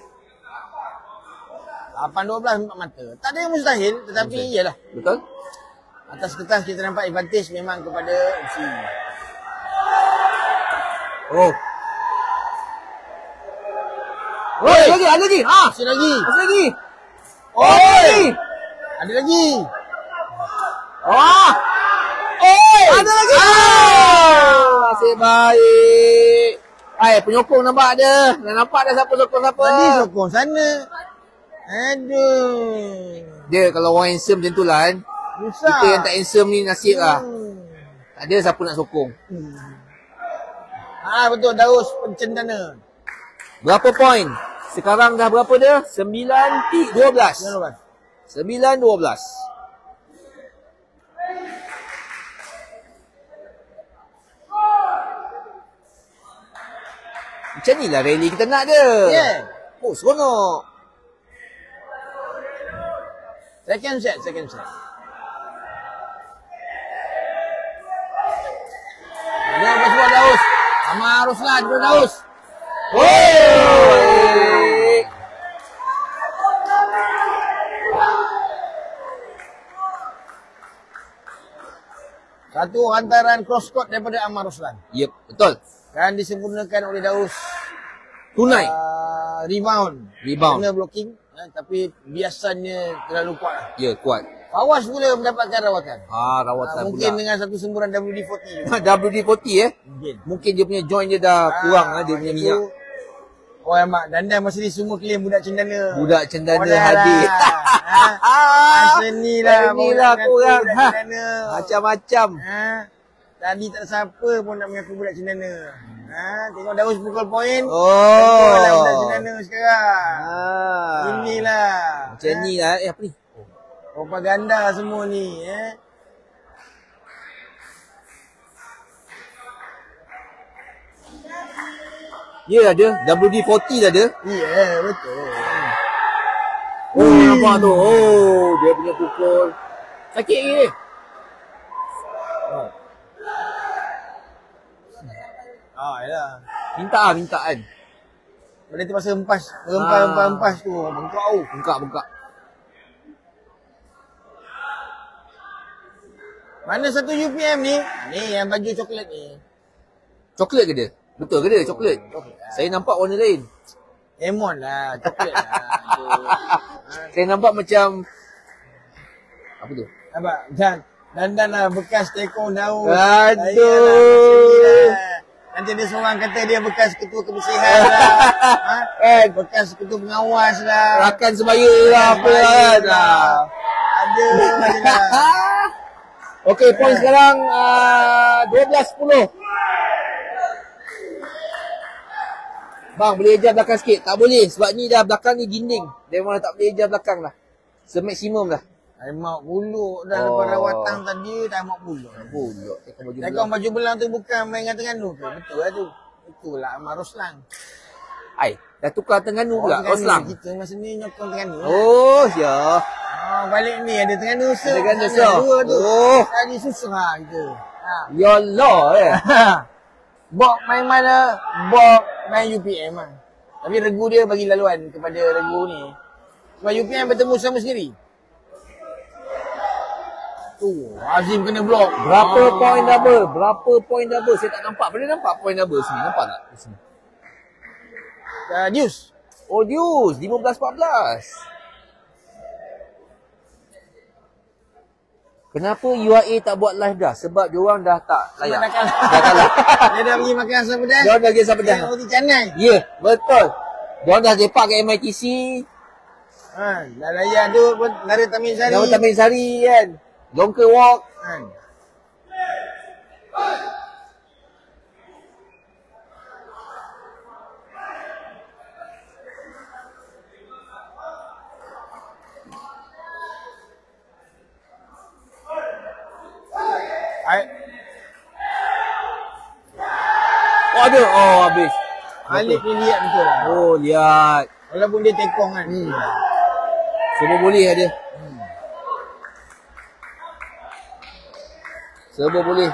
8-12 empat mata. Tak ada yang mustahil, tetapi iyalah. Betul? Atas kertas kita nampak advantage memang kepada Usi. Oh. Oi, ada lagi. Masih lagi. Oi. Ada lagi. Ada lagi. Masih baik. Penyokong nampak ada. Dah nampak dah siapa sokong siapa. Tadi sokong sana. Aduh. Dia kalau orang handsome macam tu lah kan. Susah. Kita yang tak handsome ni nasib lah. Tak ada siapa nak sokong. Betul, Daus pencendana. Berapa poin? Sekarang dah berapa dia? 9-12. 9-12. Macam ni lah rally kita nak dia. Oh, seronok. Second set. Ada apa semua Daus? Amar Ruslan, Daus. Satu hantaran cross court daripada Amar Ruslan. Yep, betul. Dan disempurnakan oleh Daus. Tunai. Rebound. Kena blocking. Tapi biasanya terlalu kuat. Ya, kuat. Fawaz pula mendapatkan rawatan. Rawatan mungkin pula. dengan satu semburan WD-40. WD-40 Mungkin dia punya joint dia dah kurang dia punya minyak. Mak Dandan masa ni semua claim budak cendana. Budak cendana hadir. Seni lah kurang. Macam-macam. Tadi tak ada siapa pun nak mengaku budak cendana. Tengok Daus pukul poin. Lah budak cendana sekarang. Inilah. Macam ni lah. Apa ni? Propaganda semua ni. Ya, ada. WD-40 dah ada. Ya, betul. Nampak tu. Dia punya pukul. Sakit ke? Yalah. Minta kan. Pada tu masa empas tu. Bengkak. Mana satu UPM ni? Ni yang baju coklat ni. Coklat ke dia? Betul ke dia coklat? Saya nampak warna lain. Lemon lah, coklat lah. Saya nampak macam apa tu? Nampak? Dan lah bekas tekong daun. Aduh. Nanti dia seorang kata dia bekas ketua kebersihan lah. Bekas ketua pengawas lah. Rakan sebaya lah apa kan. Ada lah. Okey, poin sekarang 12-10. Bang, boleh ejar belakang sikit? Tak boleh sebab ni dah belakang ni dinding. Dia memang tak boleh ejar belakang lah. Semaksimum lah. Mak buluk dah lepas rawatan tadi dah mak buluk. Tekong baju belang tu bukan main dengan Terengganu ke? Betul lah tu. Itulah Ahmad Roslan. Dah tukar Terengganu pula. Roslan. Kita masa ni nyokong Terengganu. Oh, ya. Balik ni ada Terengganu se. Terengganu se. Oh. Tadi susah lah kita. Ya Allah Bok main mana? Bok main UPM lah. Tapi regu dia bagi laluan kepada regu ni. Sebab UPM bertemu sama sendiri. Azim kena blok. Berapa poin double? Saya tak nampak. Boleh nampak poin double sini? Nampak tak? Di sini. Deuce. Oh, Deuce. 15-14. Kenapa UAE tak buat live dah? Sebab diorang dah tak layak. Dah kalah. Dia dah pergi makan asam pedas. Diorang dah pergi asam pedas. Roti canai. Ya, betul. Diorang dah lepak kat MITC. Dah layak tu Nara Tamin Sari kan. Longker Walk. Habis. Alif ni lihat betul lah. Oh, lihat. Walaupun dia tekong kan. Semua boleh ada. Serba boleh.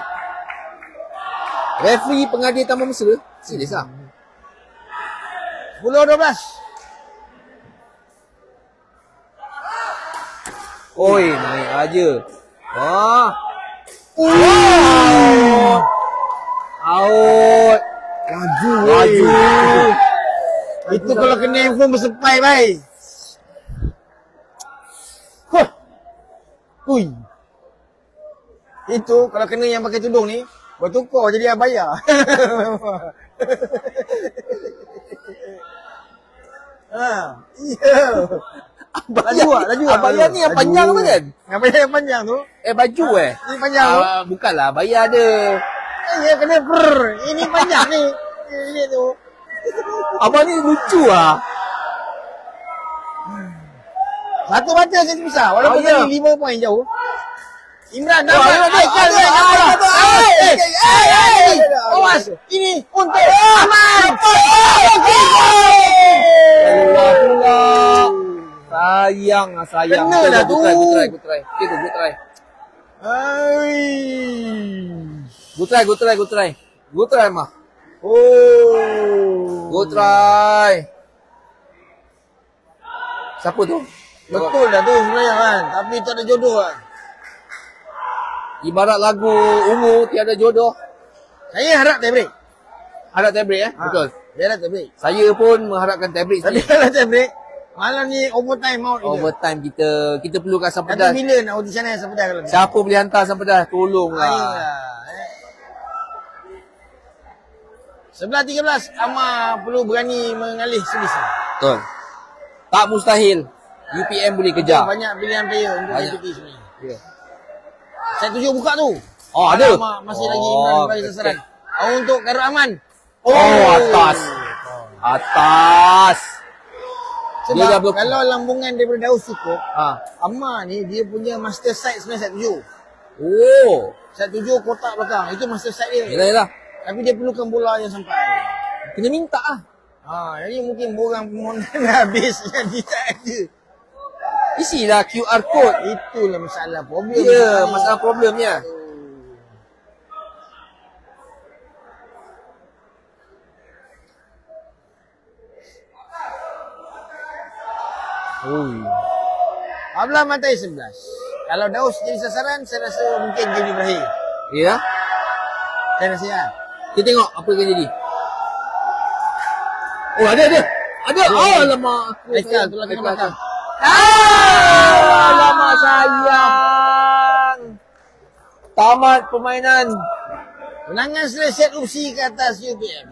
Referee pengadil tambah mesra. Serius lah. 10-12. Oi, naik aja. Out. Laju. Itu kalau kena handphone bersepai baik. Itu kalau kena yang pakai tudung ni, bertukar jadi abaya. Laju. Abaya ni yang panjang tu kan? Abaya yang panjang tu. Baju Ini panjang tu. Bukanlah, abaya ada. Ya kena ini panjang ni. Ini tu. Abang ni lucu lah. Satu baca saya besar. Walaupun tadi 5 poin jauh. Imran dapat. Awas. Ini untuk Ahmad. Sayang. Kena dah tu. Aku try. Go try mah. Go try. Siapa tu? Betul dah tu sebenarnya kan. Tapi tak ada jodoh kan. Ibarat lagu Ungu tiada jodoh. Saya harap tie break. Harap tie break Betul. Dia harap tie break. Saya pun mengharapkan tie break Tapi kalau tie break, malam ni overtime out. Overtime kita perlukan asam pedas. Tapi bila nak audition asam pedas kalau siapa boleh hantar asam pedas? Tolonglah. 11-13, Amar perlu berani mengalih selisih. Betul. Tak mustahil. UPM boleh kejar. Banyak pilihan player untuk JPT sebenarnya. Ya. Saya tuju buka tu. Ada. Masih lagi Imran bagi sasaran. Untuk Karul Aman. Atas. Sebab kalau lambungan daripada Daus cukup, Amar ni dia punya master side sebenarnya set 7. Set 7 kotak belakang. Itu master side dia. Yalah. Tapi dia perlukan bola yang sampai. Kena minta lah. Jadi mungkin borang permohonan habis yang dia tak ada. Isilah QR code. Itulah masalah problem. Ya, masalah problemnya. Oi. Apabila mantai 11. Kalau Daus jadi sasaran, saya rasa mungkin game ni berakhir. Ya? Saya rasa ya. Kita tengok apa yang jadi. Oh, ada. Ada. Oh, alamak. Aikal, tu lah kena belakang. Alamak sayang. Tamat permainan. Menangan set opsi ke atas UPM.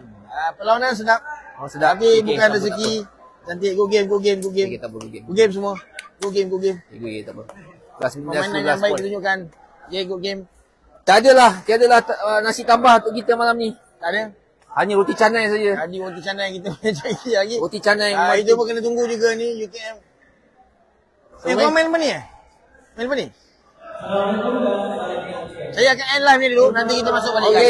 Perlawanan sedap. Oh, sedap. Tapi bukan rezeki. Cantik, go game. Kita perlu game. Go game semua. Go game. Game tak apa. Kelas 19 Permainan yang baik ditunjukkan. Go game. Tiadalah nasi tambah untuk kita malam ni. Tak ada. Hanya roti canai saja. Tadi roti canai kita boleh cari lagi. Roti canai. Itu pun kena tunggu juga ni UKM. Kau main apa ni? Main apa ni? Saya akan end live ni dulu. Nanti kita masuk balik.